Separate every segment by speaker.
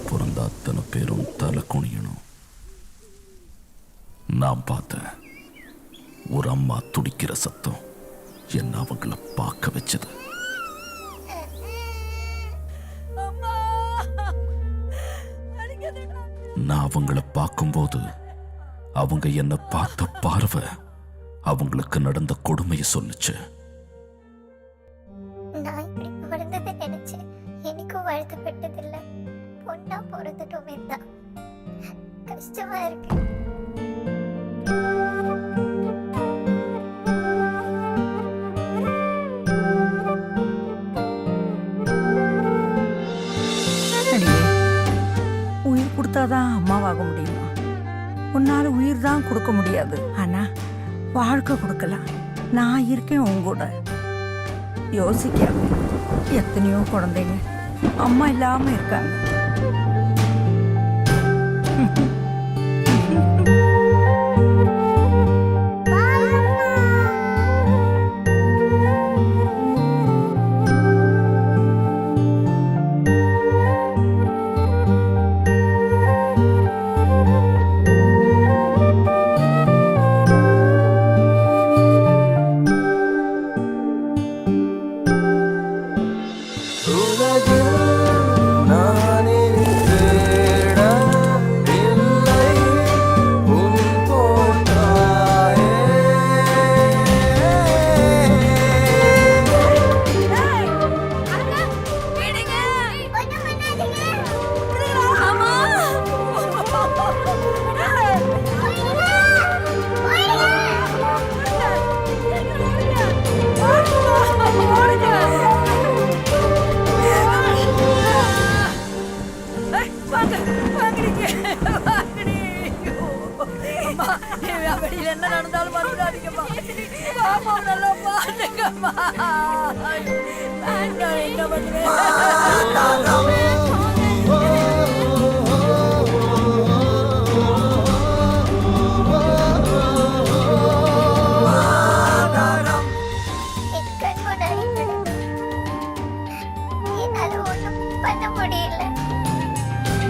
Speaker 1: பிறந்த அத்தனை பேரும் தலை குனியணும். நான் பார்த்தேன். ஒரு அம்மா துடிக்கிற சத்தம் என்ன அவங்கள பார்க்க வச்சது. நான் அவங்கள பார்க்கும்போது அவங்க என்ன பார்த்த பார்வை அவங்களுக்கு நடந்த கொடுமையை சொல்லுச்சு.
Speaker 2: நான் இப்படி பிறந்ததை நினைச்சு எனக்கும் வருத்தப்பட்டதில்ல. பொண்ணா பிறந்துட்டோமே தான் கஷ்டமா இருக்கு.
Speaker 3: உயிர் கொடுத்தாதான் அம்மாவாக முடியுமா? உன்னால உயிர் தான் கொடுக்க முடியாது, ஆனா வாழ்க்கை கொடுக்கலாம். நான் இருக்கேன் உங்கூட. யோசிக்காம எத்தனையோ குழந்தைங்க அம்மா இல்லாம இருக்காங்க. என்ன நடந்தாலும் மறந்துடாதீங்கம்மா. பாப்பா நல்லா பாருங்கம்மா. என்ன பண்ணுவேன்?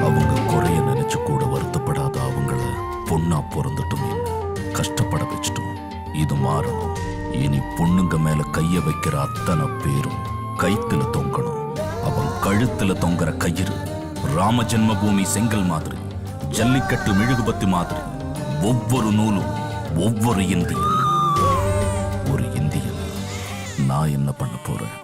Speaker 1: அவங்க குறைய நினைச்சு கூட வருத்தப்படாத அவங்கள பொண்ணா பிறந்துட்டோம், கஷ்டப்பட வச்சிட்டோம். இது மாறணும். இனி பொண்ணுங்க மேல கைய வைக்கிற அத்தனை பேரும் கைத்துல தொங்கணும். அவன் கழுத்துல தொங்குற கயிறு ராம ஜென்மபூமி செங்கல் மாதிரி, ஜல்லிக்கட்டு மெழுகுபத்தி மாதிரி, ஒவ்வொரு நூலும் ஒவ்வொரு இந்தியன். ஒரு இந்தியன் நான் என்ன பண்ண போறேன்?